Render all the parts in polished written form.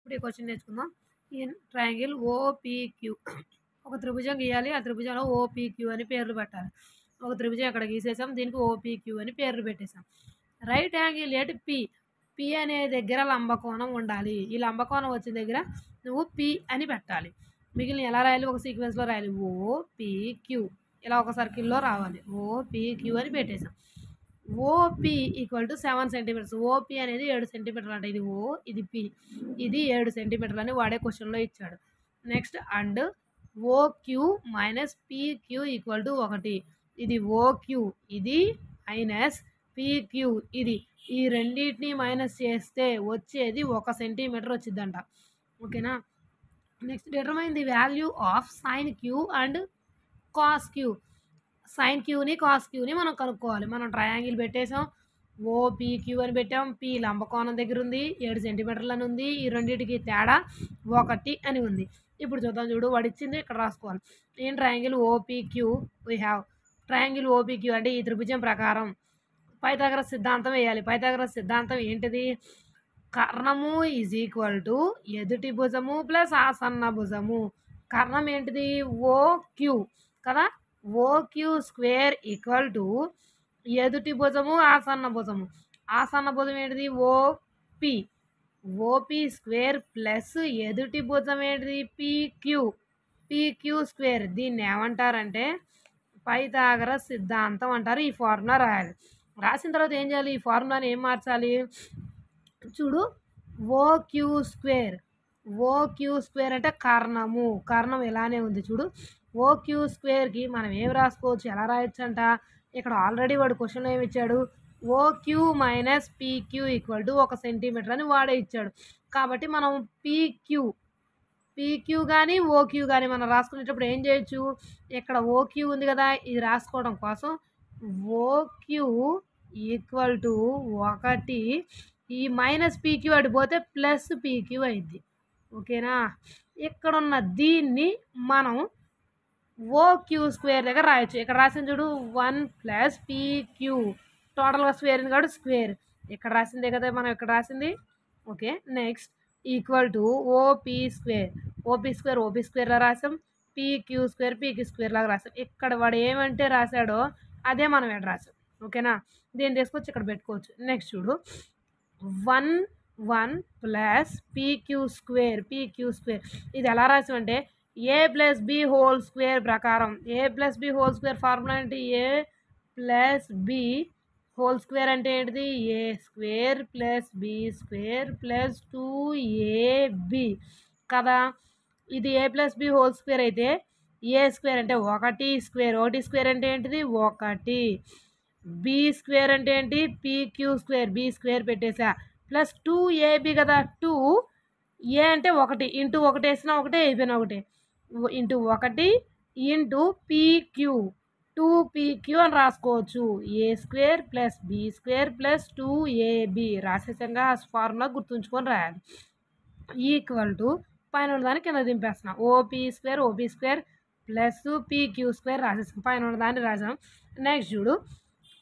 ఇప్పుడు ఈ క్వశ్చన్ నేర్చుకుందాం. ఇన్ ట్రయాంగిల్ ఓపీక్యూ ఒక త్రిభుజం గీయాలి. ఆ త్రిభుజంలో ఓపీక్యూ అని పేర్లు పెట్టాలి. ఒక త్రిభుజం ఇక్కడ గీసేసాం. దీనికి ఓపీక్యూ అని పేర్లు పెట్టేసాం. Right angle at P. P అనే దగ్గర లంబకోణం ఉండాలి. ఈ లంబకోణం వచ్చిన దగ్గర నువ్వు పి అని పెట్టాలి. మిగిలిన ఎలా రాయాలి? ఒక సీక్వెన్స్లో రాయాలి. ఓపీక్యూ ఇలా ఒక సర్కిల్లో రావాలి. ఓపీక్యూ అని పెట్టేసాం. OP equal to 7 centimeters. OP అనేది 7 సెంటీమీటర్లు అంట. ఇది ఓ, ఇది పి, ఇది 7 సెంటీమీటర్లు అని వాడే క్వశ్చన్లో ఇచ్చాడు. Next and OQ minus PQ equal to 1. ఇది ఓక్యూ, ఇది మైనస్ పీక్యూ, ఇది ఈ రెండింటిని మైనస్ చేస్తే వచ్చేది 1 సెంటీమీటర్ వచ్చిందంట. ఓకేనా. Next determine the value of sine Q and cos Q. Sine క్యూని కాస్ క్యూని మనం కనుక్కోవాలి. మనం ట్రయాంగిల్ పెట్టేసాం. ఓపీక్యూ అని పెట్టాం. పి లంబకోణం దగ్గర ఉంది, 7 సెంటీమీటర్లు అని ఉంది. ఈ రెండింటికి తేడా 1 అని ఉంది. ఇప్పుడు చూద్దాం. చూడు, వాడు ఇచ్చింది ఇక్కడ రాసుకోవాలి. ఏం triangle OPQ we have. Triangle OPQ అంటే ఈ త్రిభుజం ప్రకారం పైథాగరస్ సిద్ధాంతం వేయాలి. పైథాగరస్ సిద్ధాంతం ఏంటిది? కర్ణము ఈజ్ ఈక్వల్ టు ఎదుటి భుజము ప్లస్ ఆసన్న భుజము. కర్ణం ఏంటిది? ఓక్యూ కదా. ఓక్యూ స్క్వేర్ ఈక్వల్ టు ఎదుటి భుజము ఆసన్న భుజము. ఆసన్న భుజం ఏంటిది? ఓపి. ఓపి స్క్వేర్ ప్లస్ ఎదుటి భుజం ఏంటిది? పీక్యూ. PQ square. దీన్ని ఏమంటారంటే పైథాగరస్ సిద్ధాంతం అంటారు. ఈ ఫార్ములా రాయాలి. రాసిన తర్వాత ఏం చేయాలి? ఈ ఫార్ములాని ఏం మార్చాలి? చూడు, ఓక్యూ స్క్వేర్. ఓక్యూ స్క్వేర్ అంటే కర్ణము. కర్ణం ఇలానే ఉంది చూడు. ఓక్యూ స్క్వేర్కి మనం ఏం రాసుకోవచ్చు? ఎలా రాయొచ్చు అంట? ఇక్కడ ఆల్రెడీ వాడు క్వశ్చన్లో ఏమి ఇచ్చాడు? OQ minus PQ equal to 1 centimeter అని వాడే ఇచ్చాడు. కాబట్టి మనం పీక్యూ కానీ ఓక్యూ కానీ మనం రాసుకునేటప్పుడు ఏం చేయొచ్చు? ఇక్కడ ఓక్యూ ఉంది కదా, ఇది రాసుకోవడం కోసం ఓక్యూ ఈక్వల్ టు 1, ఈ మైనస్ పీక్యూ అడిపోతే ప్లస్ పీక్యూ అయింది. ఓకేనా. ఇక్కడున్న దీన్ని మనం ఓక్యూ స్క్వేర్ దగ్గర రాయొచ్చు. ఇక్కడ రాసింది చూడు, 1 ప్లస్ పీక్యూ. టోటల్గా స్క్వేర్ ఉంది కాబట్టి స్క్వేర్. ఇక్కడ రాసిందే కదా మనం ఇక్కడ రాసింది. Okay. Next equal to OP square. OP స్క్వేర్లో రాసాం. పీక్యూ స్క్వేర్ లాగా రాసాం. ఇక్కడ వాడు ఏమంటే రాశాడో అదే మనం ఇక్కడ రాసాం. ఓకేనా. దీన్ని తీసుకొచ్చి ఇక్కడ పెట్టుకోవచ్చు. నెక్స్ట్ చూడు, 1 ప్లస్ పీక్యూ స్క్వేర్. ఇది ఎలా రాసామంటే A plus B whole square ప్రకారం. A plus B whole square formula అంటే A plus B whole square అంటే ఏంటిది? A square plus B square plus 2ab కదా. ఇది A plus B whole square అయితే ఏ స్క్వేర్ అంటే 1 స్క్వేర్. 1 స్క్వేర్ అంటే ఏంటిది? 1. బి స్క్వేర్ అంటే ఏంటి? PQ square. బి స్క్వేర్ పెట్టేసా ప్లస్ 2ab కదా. 2 ఏ అంటే 1 ఇంటూ 1 వేసినా 1 అయిపోయినా 1 ఇంటూ 1 ఇంటూ పీక్యూ 2pq అని రాసుకోవచ్చు. A square plus B square plus 2ab రాసేసంగా ఫార్ములా గుర్తుంచుకొని రాయాలి. ఈక్వల్ టు పైన ఉన్నదాన్ని కింద దింపేస్తున్నాం. OP square plus PQ square రాసేసాం. పైన ఉన్నదాన్ని రాసాం. నెక్స్ట్ చూడు,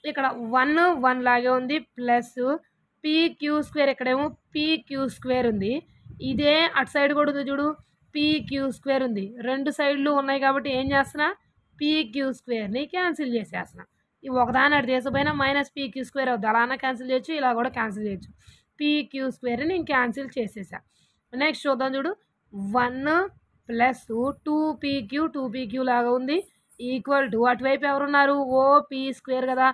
ఇక్కడ 1 లాగే ఉంది ప్లస్ పీక్యూ స్క్వేర్. ఇక్కడేమో పీక్యూ స్క్వేర్ ఉంది. ఇదే అటు సైడ్ కూడా ఉంది చూడు, పీక్యూ స్క్వేర్ ఉంది. రెండు సైడ్లు ఉన్నాయి కాబట్టి ఏం చేస్తున్నా? పీక్యూ స్క్వేర్ని క్యాన్సిల్ చేసేస్తున్నా. ఈ ఒకదాని అటు తీసిపోయినా మైనస్ పీక్యూ స్క్వేర్ అవుతుంది. అలానే క్యాన్సిల్ చేయొచ్చు, ఇలా కూడా క్యాన్సిల్ చేయొచ్చు. పీక్యూ స్క్వేర్ని నేను క్యాన్సిల్ చేసేసా. నెక్స్ట్ చూద్దాం. చూడు, 1 ప్లస్ 2pq లాగా ఉంది ఈక్వల్ టు అటువైపు ఎవరున్నారు? ఓపీ స్క్వేర్ కదా.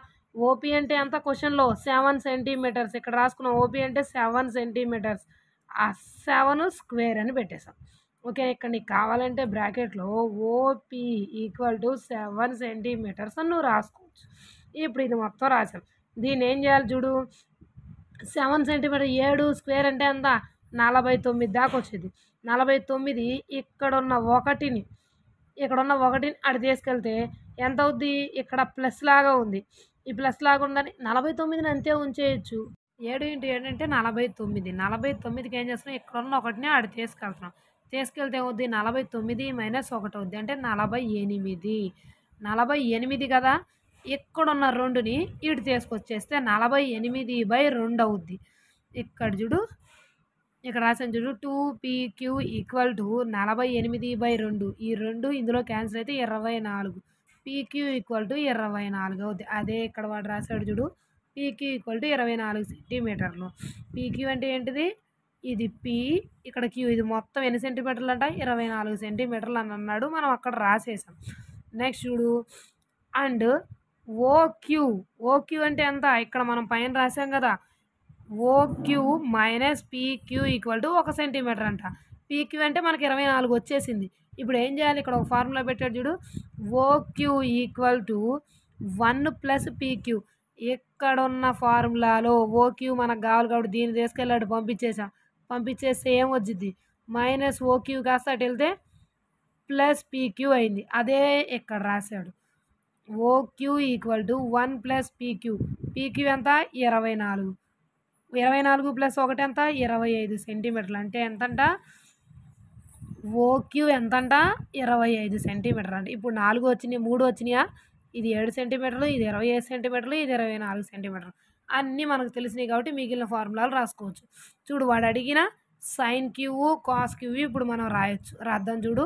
ఓపీ అంటే ఎంత క్వశ్చన్లో? 7 సెంటీమీటర్స్. ఇక్కడ రాసుకున్న ఓపీ అంటే 7 సెంటీమీటర్స్. ఆ 7 స్క్వేర్ అని పెట్టేసాం. ఓకే. ఇక్కడ నీకు కావాలంటే బ్రాకెట్లో ఓపీ ఈక్వల్ టు 7 సెంటీమీటర్స్ అని నువ్వు రాసుకోవచ్చు. ఇప్పుడు ఇది మొత్తం రాసాం. దీన్ని ఏం చేయాలి? చూడు, 7 సెంటీమీటర్ 7 స్క్వేర్ అంటే ఎంత? 49 దాకా వచ్చేది. 49 ఇక్కడున్న 1ని అటు తీసుకెళ్తే ఎంత అవుద్ది? ఇక్కడ ప్లస్ లాగా ఉంది. ఈ ప్లస్ లాగా ఉందని 49ని అంతే ఉంచేయచ్చు. 7 × 7 అంటే 49. 49కి ఏం చేస్తున్నాం? ఇక్కడ ఉన్న 1ని అటు తీసుకెళ్తున్నాం. తీసుకెళ్తే ఏమవుద్ది? 49 మైనస్ 1 అవుద్ది అంటే 48. 48 కదా. ఇక్కడున్న 2ని ఇటు తీసుకొచ్చేస్తే 48/2 అవుద్ది. ఇక్కడ చూడు, ఇక్కడ రాసాను చూడు 2PQ ఈక్వల్ టు 48/2 ఈ 2 ఇందులో క్యాన్సిల్ అయితే 24 PQ ఈక్వల్ టు 24 అవుద్ది. అదే ఇక్కడ వాడు రాశాడు చూడు PQ ఈక్వల్ టు 24 సెంటీమీటర్లు. PQ అంటే ఏంటిది ఇది P ఇక్కడ Q ఇది మొత్తం ఎన్ని సెంటీమీటర్లు అంట 24 సెంటీమీటర్లు అని అన్నాడు. మనం అక్కడ రాసేసాం. నెక్స్ట్ చూడు అండ్ OQ అంటే ఎంత ఇక్కడ మనం పైన రాసాం కదా OQ minus PQ equal to 1 centimeter అంట. PQ అంటే మనకి 24 వచ్చేసింది. ఇప్పుడు ఏం చేయాలి ఇక్కడ ఒక ఫార్ములా పెట్టాడు చూడు OQ equal to 1 plus PQ ఇక్కడ ఉన్న ఫార్ములాలో OQ మనకు కావాలి కాబట్టి దీన్ని తీసుకెళ్ళాడు పంపించేస్తే ఏం వచ్చింది మైనస్ OQ కాస్త అటు వెళ్తే ప్లస్ PQ అయింది. అదే ఇక్కడ రాశాడు OQ equal to 1 plus PQ ఎంత 24 ప్లస్ 1 ఎంత 25 సెంటీమీటర్లు అంటే ఎంతంట OQ ఎంతంట 25 సెంటీమీటర్లు అంటే ఇప్పుడు 4 వచ్చినాయి 3 వచ్చినాయా ఇది 7 సెంటీమీటర్లు ఇది 25 సెంటీమీటర్లు ఇది 24 సెంటీమీటర్లు అన్నీ మనకు తెలిసినాయి కాబట్టి మిగిలిన ఫార్ములాలు రాసుకోవచ్చు. చూడు వాడు అడిగిన సైన్ క్యూ కాస్ క్యూ ఇప్పుడు మనం రాద్దాం చూడు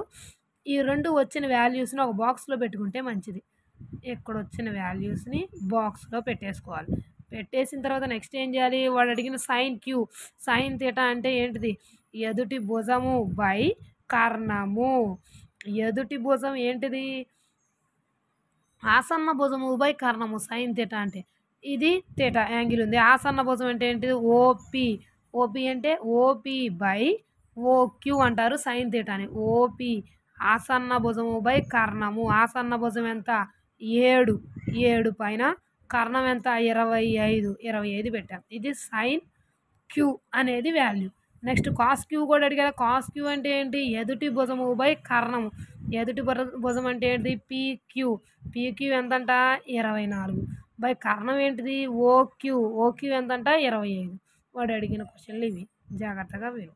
ఈ రెండు వచ్చిన వాల్యూస్ని ఒక బాక్స్లో పెట్టుకుంటే మంచిది. ఇక్కడ వచ్చిన వాల్యూస్ని బాక్స్లో పెట్టేసుకోవాలి. పెట్టేసిన తర్వాత నెక్స్ట్ ఏం చేయాలి వాడు అడిగిన సైన్ థీటా అంటే ఏంటిది ఎదుటి భుజము బై కర్ణము. ఎదుటి భుజం ఏంటిది ఆసన్న భుజము బై కర్ణము సైన్ థీటా అంటే ఇది థీటా యాంగిల్ ఉంది. ఆసన్న భుజం అంటే ఏంటిది ఓపి అంటే ఓపి బై ఓక్యూ అంటారు సైన్ థీటాని. ఓపి ఆసన్న భుజము బై కర్ణము. ఆసన్న భుజం ఎంత 7 పైన కర్ణం ఎంత 25 పెట్టాం. ఇది సైన్ క్యూ అనేది వాల్యూ. నెక్స్ట్ కాస్ క్యూ కూడా అడిగారు. కాస్ క్యూ అంటే ఏంటి ఎదుటి భుజము బై కర్ణము. ఎదుటి భుజం అంటే ఏంటి పీక్యూ ఎంతంట 24 బై కర్ణం ఏంటిది ఓక్యూ ఎంతంట 25. వాడు అడిగిన క్వశ్చన్లు ఇవి జాగ్రత్తగా విను.